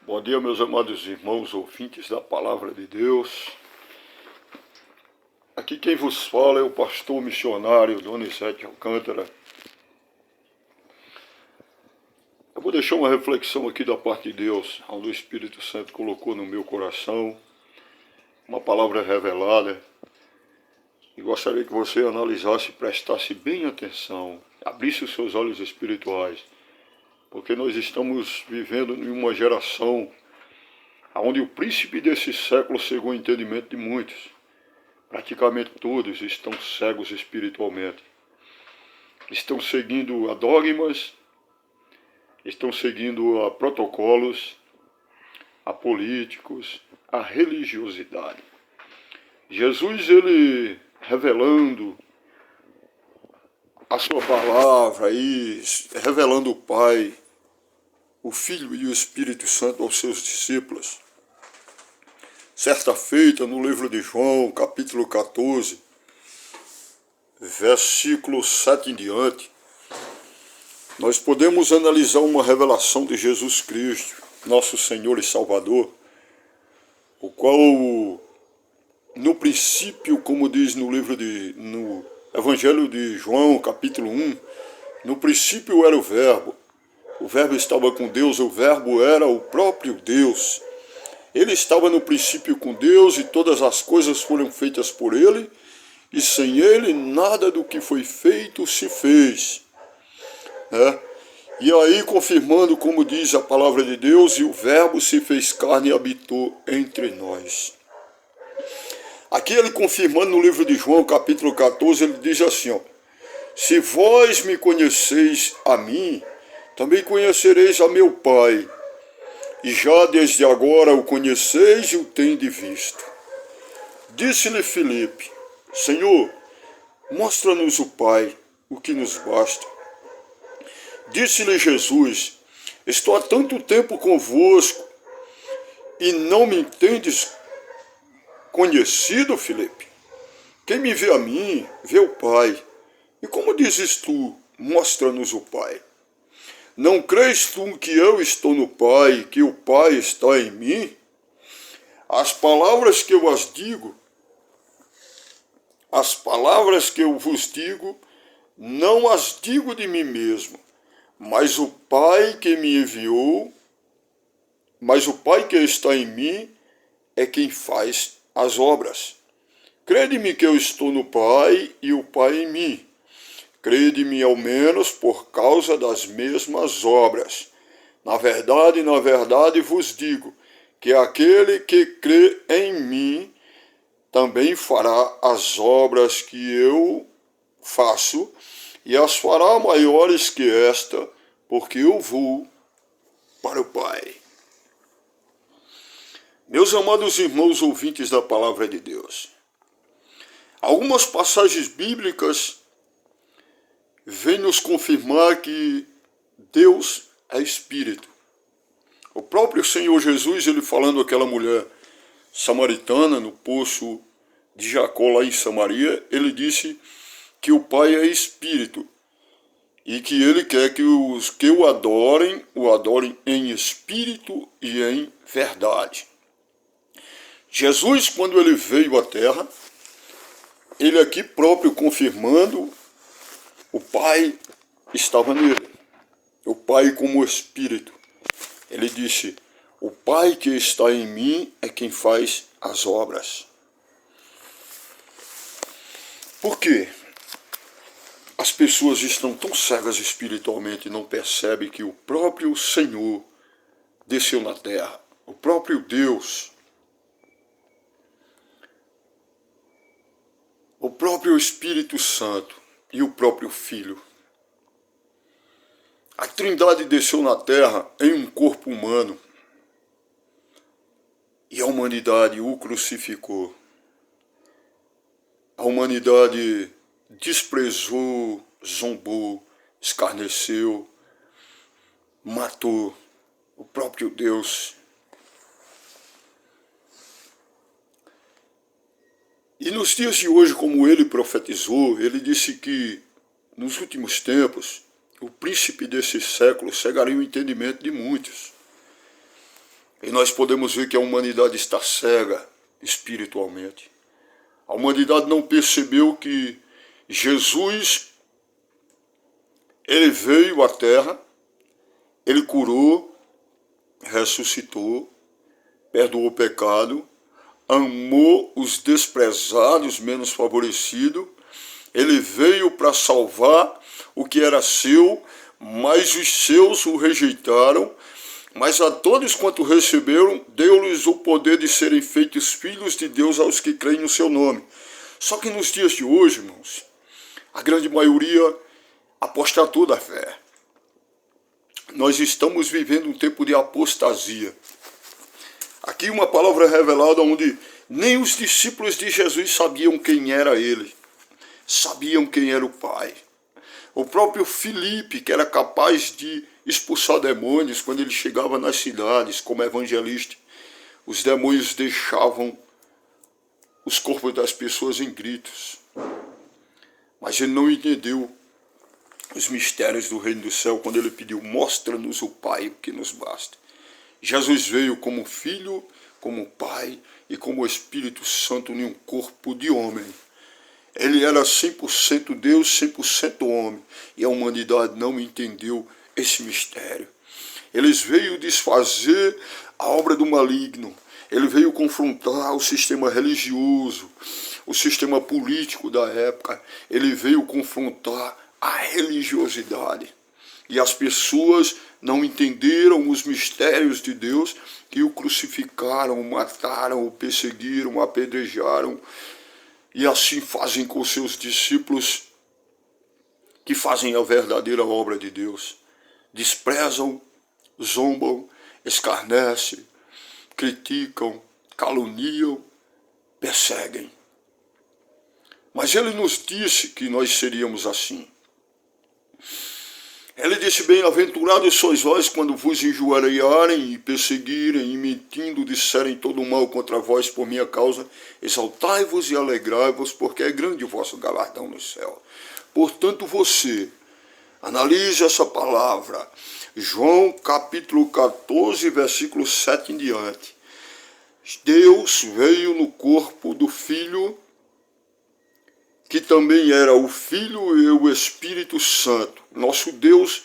Bom dia, meus amados irmãos ouvintes da Palavra de Deus. Aqui quem vos fala é o pastor missionário Donizete Alcântara. Eu vou deixar uma reflexão aqui da parte de Deus, onde o Espírito Santo colocou no meu coração, uma palavra revelada, e gostaria que você analisasse e prestasse bem atenção, abrisse os seus olhos espirituais, porque nós estamos vivendo em uma geração onde o príncipe desse século cegou o entendimento de muitos. Praticamente todos estão cegos espiritualmente. Estão seguindo a dogmas, estão seguindo a protocolos, a políticos, a religiosidade. Jesus, ele revelando a sua palavra e revelando o Pai, o Filho e o Espírito Santo aos seus discípulos. Certa feita, no livro de João, capítulo 14, versículo 7 em diante, nós podemos analisar uma revelação de Jesus Cristo, nosso Senhor e Salvador, o qual, no princípio, como diz no Evangelho de João, capítulo 1, no princípio era o Verbo estava com Deus, o Verbo era o próprio Deus. Ele estava no princípio com Deus e todas as coisas foram feitas por ele, e sem ele nada do que foi feito se fez. E aí, confirmando, como diz a palavra de Deus, e o Verbo se fez carne e habitou entre nós. Aqui ele confirmando no livro de João, capítulo 14, ele diz assim, se vós me conheceis a mim, também conhecereis a meu Pai. E já desde agora o conheceis e o tendes visto. Disse-lhe Filipe, Senhor, mostra-nos o Pai, o que nos basta. Disse-lhe Jesus, estou há tanto tempo convosco, e não me tendes conhecido, Filipe? Quem me vê a mim, vê o Pai. E como dizes tu, mostra-nos o Pai? Não crês tu que eu estou no Pai, que o Pai está em mim? As palavras que eu vos digo, não as digo de mim mesmo, mas o Pai que me enviou, mas o Pai que está em mim é quem faz as obras. Crede-me que eu estou no Pai e o Pai em mim. Crede-me ao menos por causa das mesmas obras. Na verdade vos digo que aquele que crê em mim também fará as obras que eu faço, e as fará maiores que esta, porque eu vou para o Pai. Meus amados irmãos ouvintes da Palavra de Deus, algumas passagens bíblicas vem nos confirmar que Deus é Espírito. O próprio Senhor Jesus, ele falando àquela mulher samaritana no poço de Jacó lá em Samaria, ele disse que o Pai é Espírito e que ele quer que os que o adorem em Espírito e em verdade. Jesus, quando ele veio à Terra, ele aqui próprio confirmando, o Pai estava nele, o Pai como Espírito. Ele disse, o Pai que está em mim é quem faz as obras. Por quê? As pessoas estão tão cegas espiritualmente e não percebem que o próprio Senhor desceu na terra, o próprio Deus, o próprio Espírito Santo e o próprio Filho. A Trindade desceu na terra em um corpo humano e a humanidade o crucificou. A humanidade desprezou, zombou, escarneceu, matou o próprio Deus. E nos dias de hoje, como ele profetizou, ele disse que nos últimos tempos o príncipe desse século cegaria o entendimento de muitos. E nós podemos ver que a humanidade está cega espiritualmente. A humanidade não percebeu que Jesus, ele veio à terra, ele curou, ressuscitou, perdoou o pecado, amou os desprezados, menos favorecidos. Ele veio para salvar o que era seu, mas os seus o rejeitaram. Mas a todos quanto receberam, deu-lhes o poder de serem feitos filhos de Deus aos que creem no seu nome. Só que nos dias de hoje, irmãos, a grande maioria apostatou da fé. Nós estamos vivendo um tempo de apostasia. Aqui uma palavra revelada onde nem os discípulos de Jesus sabiam quem era ele, sabiam quem era o Pai. O próprio Filipe, que era capaz de expulsar demônios quando ele chegava nas cidades como evangelista, os demônios deixavam os corpos das pessoas em gritos. Mas ele não entendeu os mistérios do reino do céu quando ele pediu: mostra-nos o Pai, que nos basta. Jesus veio como Filho, como Pai e como Espírito Santo em um corpo de homem. Ele era 100% Deus, 100% homem. E a humanidade não entendeu esse mistério. Ele veio desfazer a obra do maligno. Ele veio confrontar o sistema religioso, o sistema político da época. Ele veio confrontar a religiosidade. E as pessoas não entenderam os mistérios de Deus, que o crucificaram, o mataram, o perseguiram, o apedrejaram. E assim fazem com seus discípulos que fazem a verdadeira obra de Deus. Desprezam, zombam, escarnecem, criticam, caluniam, perseguem. Mas ele nos disse que nós seríamos assim. Ele disse: bem-aventurados sois vós quando vos enjoelharem e perseguirem e mentindo disserem todo o mal contra vós por minha causa. Exaltai-vos e alegrai-vos, porque é grande o vosso galardão no céu. Portanto, você analise essa palavra. João capítulo 14, versículo 7 em diante. Deus veio no corpo do Filho, que também era o Filho e o Espírito Santo. Nosso Deus,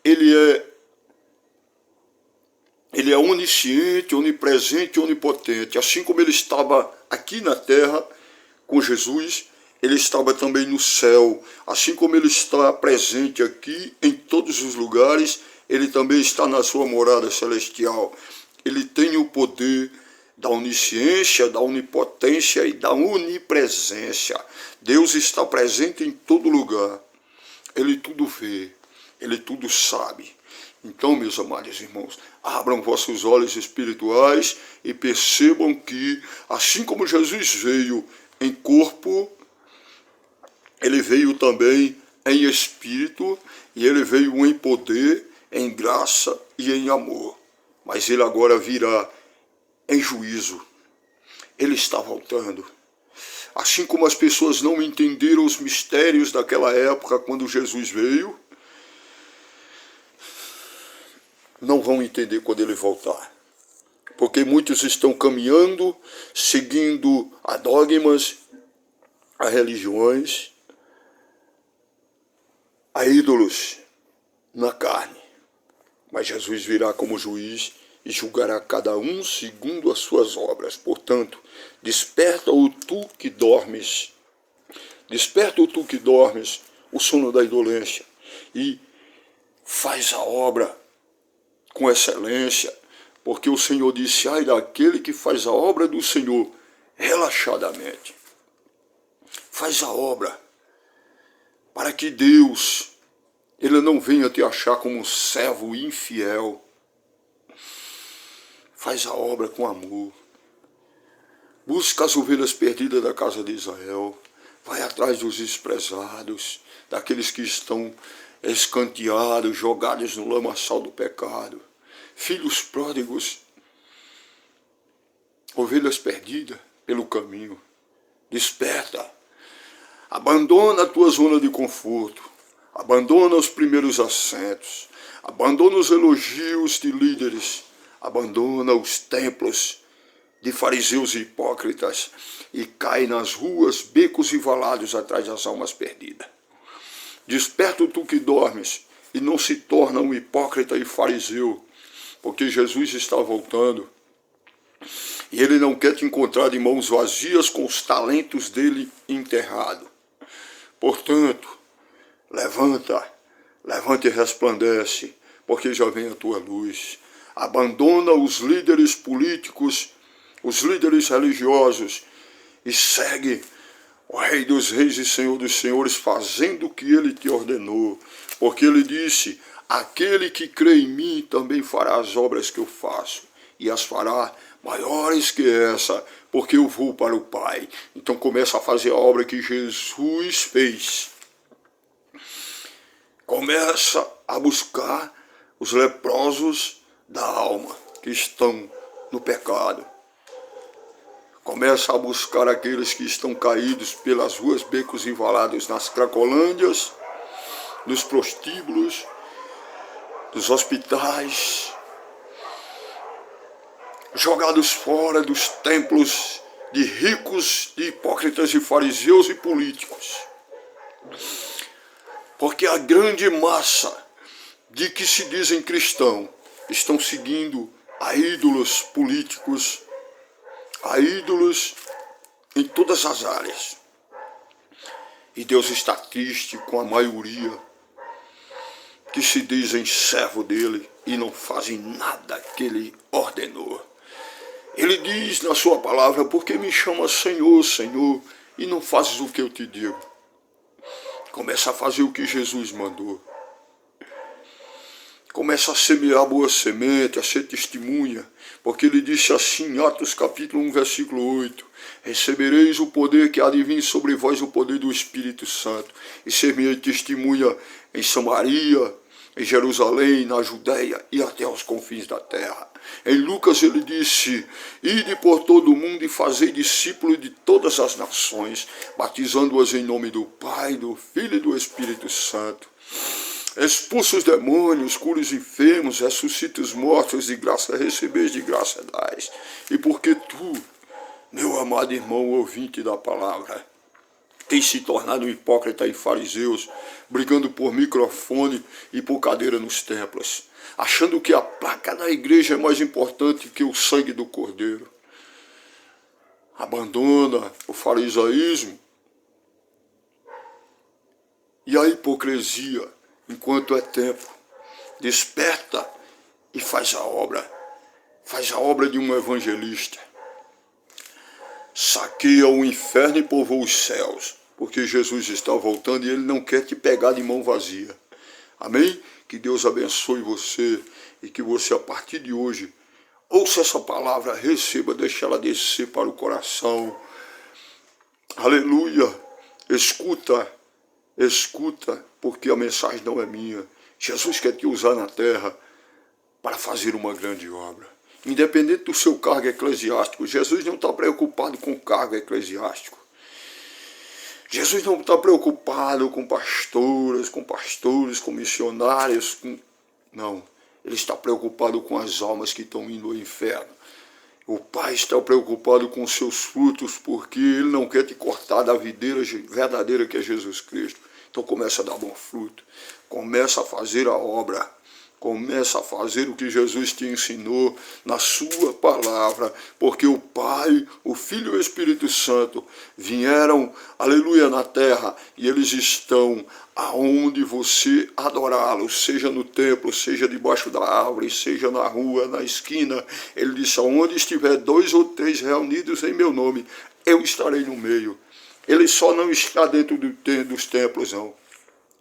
ele é onisciente, onipresente, onipotente. Assim como ele estava aqui na terra com Jesus, ele estava também no céu. Assim como ele está presente aqui em todos os lugares, ele também está na sua morada celestial. Ele tem o poder da onisciência, da onipotência e da onipresença. Deus está presente em todo lugar. Ele tudo vê, ele tudo sabe. Então, meus amados irmãos, abram vossos olhos espirituais e percebam que, assim como Jesus veio em corpo, ele veio também em espírito, e ele veio em poder, em graça e em amor. Mas ele agora virá em juízo. Ele está voltando. Assim como as pessoas não entenderam os mistérios daquela época quando Jesus veio, não vão entender quando ele voltar. Porque muitos estão caminhando, seguindo a dogmas, a religiões, a ídolos na carne. Mas Jesus virá como juiz e julgará cada um segundo as suas obras. Portanto, desperta o tu que dormes. Desperta o tu que dormes, o sono da indolência, e faz a obra com excelência, porque o Senhor disse: ai daquele que faz a obra do Senhor relaxadamente. Faz a obra, para que Deus, ele não venha te achar como um servo infiel. Faz a obra com amor. Busca as ovelhas perdidas da casa de Israel. Vai atrás dos desprezados, daqueles que estão escanteados, jogados no lamaçal do pecado. Filhos pródigos, ovelhas perdidas pelo caminho. Desperta. Abandona a tua zona de conforto. Abandona os primeiros assentos. Abandona os elogios de líderes. abandona os templos de fariseus e hipócritas e cai nas ruas, becos e valados atrás das almas perdidas. Desperta tu que dormes e não se torna um hipócrita e fariseu, porque Jesus está voltando e ele não quer te encontrar de mãos vazias com os talentos dele enterrados. Portanto, levanta e resplandece, porque já vem a tua luz. Abandona os líderes políticos, os líderes religiosos e segue o Rei dos Reis e Senhor dos Senhores, fazendo o que ele te ordenou. Porque ele disse, aquele que crê em mim também fará as obras que eu faço, e as fará maiores que essa, porque eu vou para o Pai. Então começa a fazer a obra que Jesus fez. Começa a buscar os leprosos da alma que estão no pecado. Começa a buscar aqueles que estão caídos pelas ruas, becos e valados, nas cracolândias, nos prostíbulos, nos hospitais, jogados fora dos templos de ricos, de hipócritas e fariseus e políticos. Porque a grande massa de que se dizem cristãos estão seguindo a ídolos políticos, a ídolos em todas as áreas. E Deus está triste com a maioria que se dizem servo dele e não fazem nada que ele ordenou. Ele diz na sua palavra, porque me chama Senhor, Senhor, e não fazes o que eu te digo. Começa a fazer o que Jesus mandou. Começa a semear boa semente, a ser testemunha, porque ele disse assim em Atos capítulo 1, versículo 8, recebereis o poder que há de vir sobre vós, o poder do Espírito Santo, e ser-me testemunha em Samaria, em Jerusalém, na Judéia e até aos confins da terra. Em Lucas ele disse, ide por todo o mundo e fazei discípulos de todas as nações, batizando-as em nome do Pai, do Filho e do Espírito Santo. Expulsa os demônios, cura os enfermos, ressuscita os mortos, de graça recebeis, de graça dais. E porque tu, meu amado irmão ouvinte da palavra, tens se tornado um hipócrita e fariseus, brigando por microfone e por cadeira nos templos, achando que a placa da igreja é mais importante que o sangue do Cordeiro. Abandona o farisaísmo e a hipocrisia enquanto é tempo. Desperta e faz a obra de um evangelista. Saqueia o inferno e povoa os céus, porque Jesus está voltando e ele não quer te pegar de mão vazia. Amém? Que Deus abençoe você e que você, a partir de hoje, ouça essa palavra, receba, deixe ela descer para o coração. Aleluia! Escuta, porque a mensagem não é minha. Jesus quer te usar na terra para fazer uma grande obra. Independente do seu cargo eclesiástico, Jesus não está preocupado com o cargo eclesiástico. Jesus não está preocupado com pastores, com missionários. Não, ele está preocupado com as almas que estão indo ao inferno. O Pai está preocupado com seus frutos, porque ele não quer te cortar da videira verdadeira que é Jesus Cristo. Então começa a dar bom fruto, começa a fazer a obra, começa a fazer o que Jesus te ensinou na sua palavra, porque o Pai, o Filho e o Espírito Santo vieram, aleluia, na terra, e eles estão aonde você adorá-los, seja no templo, seja debaixo da árvore, seja na rua, na esquina. Ele disse, aonde estiver 2 ou 3 reunidos em meu nome, eu estarei no meio. Ele só não está dentro dos templos, não.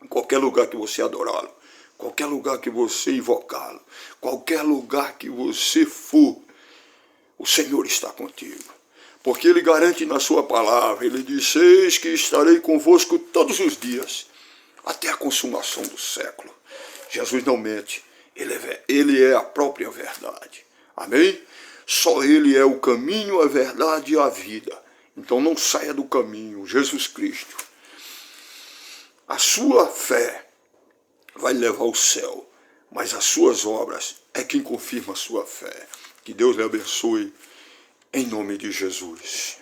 Em qualquer lugar que você adorá-lo, qualquer lugar que você invocá-lo, qualquer lugar que você for, o Senhor está contigo. Porque ele garante na sua palavra, ele diz, eis que estarei convosco todos os dias, até a consumação do século. Jesus não mente, ele é a própria verdade. Amém? Só ele é o caminho, a verdade e a vida. Então não saia do caminho, Jesus Cristo. A sua fé vai levar ao céu, mas as suas obras é quem confirma a sua fé. Que Deus lhe abençoe, em nome de Jesus.